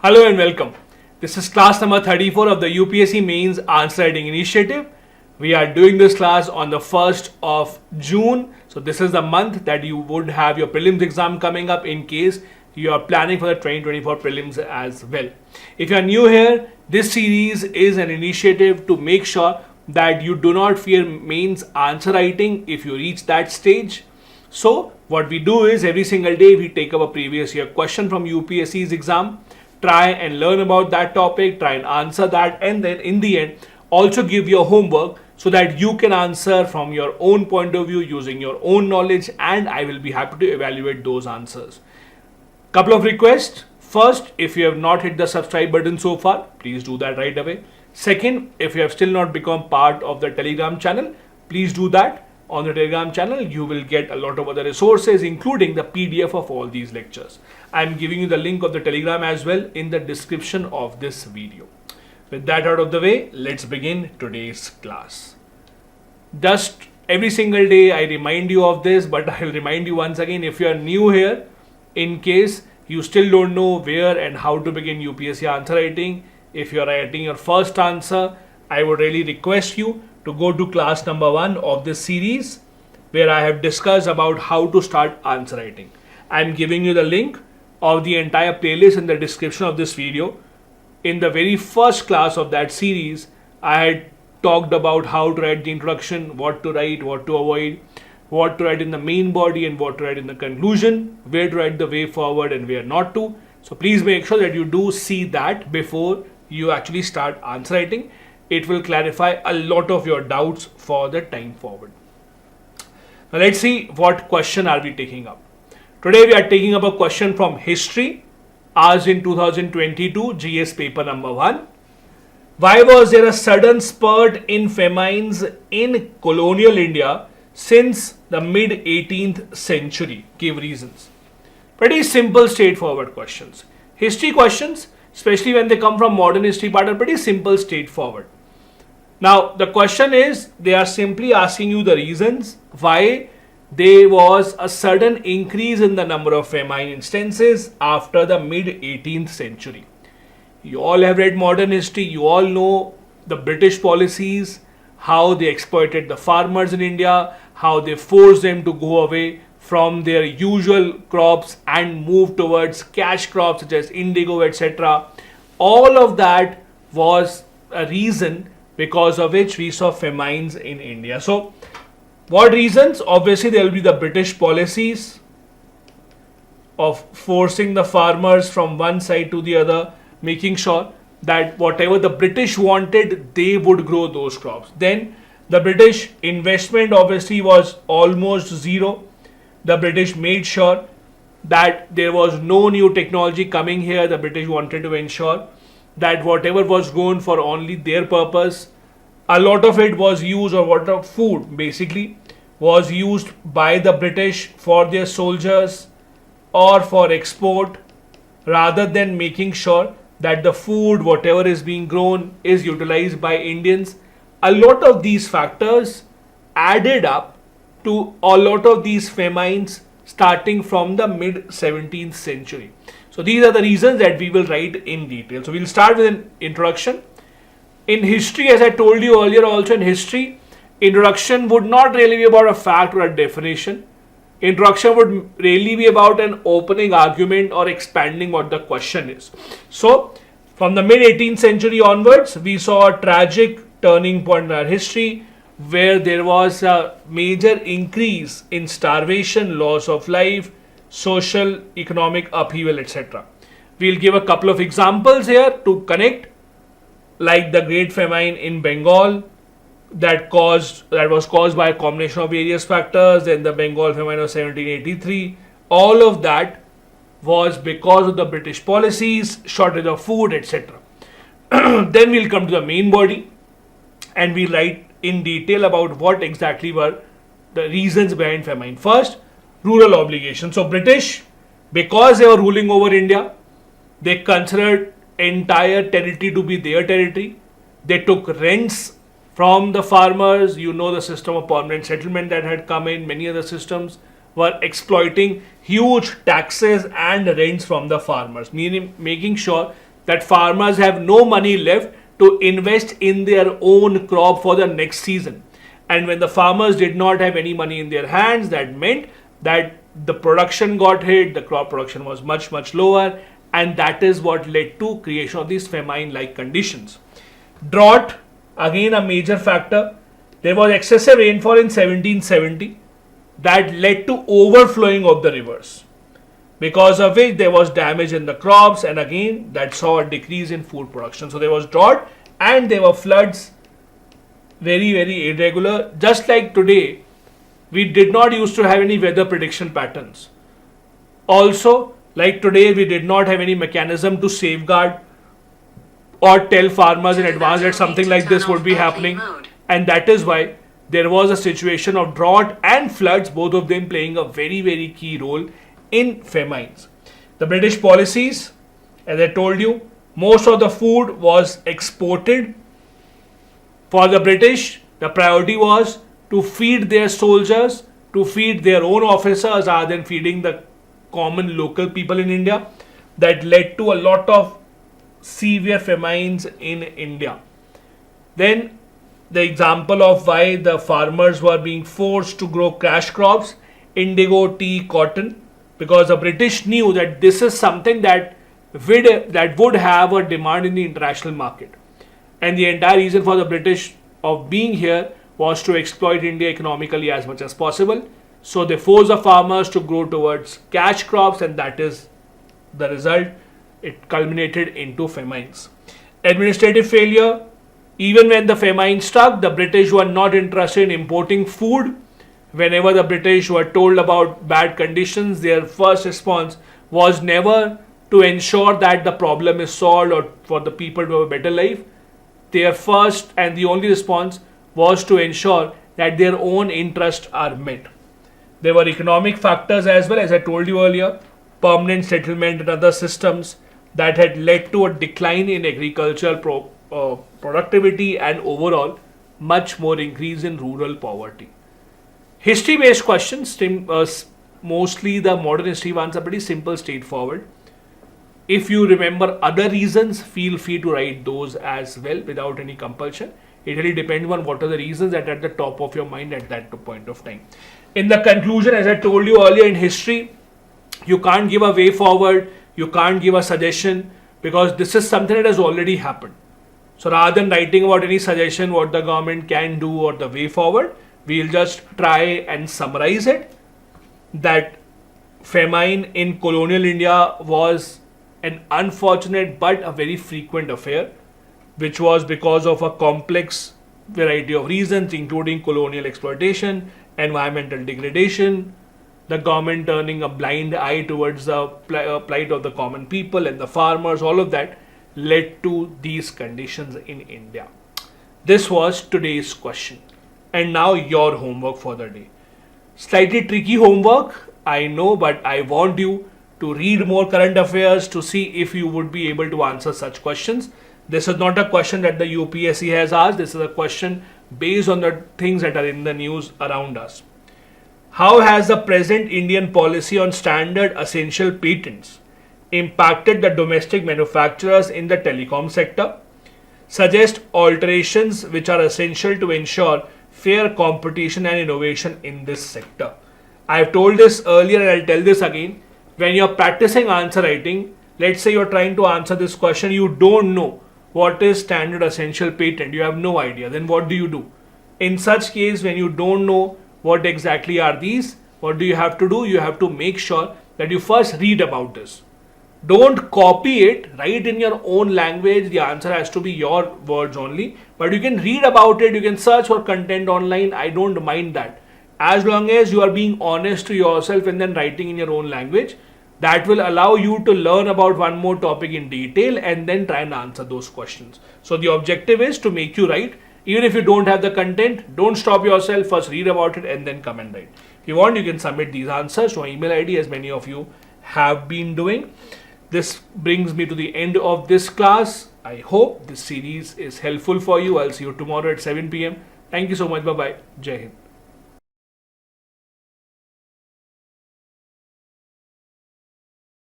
Hello and welcome. This is class number 34 of the UPSC Mains Answer Writing Initiative. We are doing this class on the 1st of June. So this is the month that you would have your prelims exam coming up in case you are planning for the 2024 prelims as well. If you are new here, this series is an initiative to make sure that you do not fear mains answer writing if you reach that stage. So what we do is every single day we take up a previous year question from UPSC's exam, try and learn about that topic, try and answer that, and then in the end also give your homework so that you can answer from your own point of view using your own knowledge, and I will be happy to evaluate those answers. Couple of requests. First, if you have not hit the subscribe button so far, please do that right away. Second, if you have still not become part of the Telegram channel, please do that. On the Telegram channel, you will get a lot of other resources, including the PDF of all these lectures. I am giving you the link of the Telegram as well in the description of this video. With that out of the way, let's begin today's class. Just every single day I remind you of this, but I will remind you once again, if you are new here, in case you still don't know where and how to begin UPSC answer writing, if you are writing your first answer, I would really request you to go to class number 1 of this series where I have discussed about how to start answer writing. I am giving you the link of the entire playlist in the description of this video. In the very first class of that series, I had talked about how to write the introduction, what to write, what to avoid, what to write in the main body and what to write in the conclusion, where to write the way forward and where not to. So please make sure that you do see that before you actually start answer writing. It will clarify a lot of your doubts for the time forward. Now let's see what question are we taking up. Today we are taking up a question from history asked in 2022 GS paper number 1. Why was there a sudden spurt in famines in colonial India since the mid 18th century? Give reasons. Pretty simple, straightforward questions. History questions, especially when they come from modern history part, are pretty simple, straightforward. Now the question is, they are simply asking you the reasons why there was a sudden increase in the number of famine instances after the mid 18th century. You all have read modern history, you all know the British policies, how they exploited the farmers in India, how they forced them to go away from their usual crops and move towards cash crops such as indigo, etc. All of that was a reason because of which we saw famines in India. So what reasons? Obviously there will be the British policies of forcing the farmers from one side to the other, making sure that whatever the British wanted, they would grow those crops. Then the British investment obviously was almost zero. The British made sure that there was no new technology coming here. The British wanted to ensure that whatever was grown for only their purpose, a lot of it was used, or what of food basically was used by the British for their soldiers or for export, rather than making sure that the food, whatever is being grown, is utilized by Indians. A lot of these factors added up to a lot of these famines starting from the mid 17th century. So these are the reasons that we will write in detail. So we'll start with an introduction. In history, as I told you earlier, also in history, introduction would not really be about a fact or a definition. Introduction would really be about an opening argument or expanding what the question is. So from the mid 18th century onwards, we saw a tragic turning point in our history where there was a major increase in starvation, loss of life, social, economic upheaval, etc. We'll give a couple of examples here to connect, like the Great Famine in Bengal that was caused by a combination of various factors, then the Bengal Famine of 1783. All of that was because of the British policies, shortage of food, etc. Then we'll come to the main body and we'll write in detail about what exactly were the reasons behind famine. First, rural obligation. So British, because they were ruling over India, they considered entire territory to be their territory. They took rents from the farmers. You know the system of permanent settlement that had come in. Many other systems were exploiting huge taxes and rents from the farmers, meaning making sure that farmers have no money left to invest in their own crop for the next season. And when the farmers did not have any money in their hands, that meant that the production got hit, the crop production was much lower, and that is what led to creation of these famine-like conditions. Drought, again a major factor. There was excessive rainfall in 1770 that led to overflowing of the rivers, because of which there was damage in the crops, and again that saw a decrease in food production. So there was drought and there were floods, very irregular. Just like today, we did not used to have any weather prediction patterns. Also, like today, we did not have any mechanism to safeguard or tell farmers in advance that something like this would be happening. And that is why there was a situation of drought and floods, both of them playing a very key role in famines. The British policies, as I told you, most of the food was exported. For the British, the priority was to feed their soldiers, to feed their own officers rather than feeding the common local people in India. That led to a lot of severe famines in India. Then the example of why the farmers were being forced to grow cash crops, indigo, tea, cotton, because the British knew that this is something that would have a demand in the international market. And the entire reason for the British of being here was to exploit India economically as much as possible. So they forced the farmers to grow towards cash crops, and that is the result. It culminated into famines. Administrative failure. Even when the famine struck, the British were not interested in importing food. Whenever the British were told about bad conditions, their first response was never to ensure that the problem is solved or for the people to have a better life. Their first and the only response was to ensure that their own interests are met. There were economic factors as well, as I told you earlier, permanent settlement and other systems that had led to a decline in agricultural productivity and overall much more increase in rural poverty. History based questions, mostly the modern history ones are pretty simple, straightforward. If you remember other reasons, feel free to write those as well without any compulsion. It really depends on what are the reasons that are at the top of your mind at that point of time. In the conclusion, as I told you earlier, in history, you can't give a way forward, you can't give a suggestion, because this is something that has already happened. So rather than writing about any suggestion what the government can do or the way forward, we'll just try and summarize it. That famine in colonial India was an unfortunate but a very frequent affair, which was because of a complex variety of reasons, including colonial exploitation, environmental degradation, the government turning a blind eye towards the plight of the common people and the farmers. All of that led to these conditions in India. This was today's question. And now your homework for the day. Slightly tricky homework, I know, but I want you to read more current affairs to see if you would be able to answer such questions. This is not a question that the UPSC has asked. This is a question based on the things that are in the news around us. How has the present Indian policy on standard essential patents impacted the domestic manufacturers in the telecom sector? Suggest alterations which are essential to ensure fair competition and innovation in this sector. I have told this earlier and I'll tell this again. When you're practicing answer writing, let's say you're trying to answer this question, you don't know what is standard essential patent, you have no idea. Then what do you do? In such case, when you don't know what exactly are these, what do you have to do? You have to make sure that you first read about this. Don't copy it, write in your own language. The answer has to be your words only. But you can read about it, you can search for content online. I don't mind that. As long as you are being honest to yourself and then writing in your own language, that will allow you to learn about one more topic in detail and then try and answer those questions. So the objective is to make you write. Even if you don't have the content, don't stop yourself, first read about it and then come and write. If you want, you can submit these answers to my email ID, as many of you have been doing. This brings me to the end of this class. I hope this series is helpful for you. I'll see you tomorrow at 7 p.m. Thank you so much. Bye-bye. Jai Hind.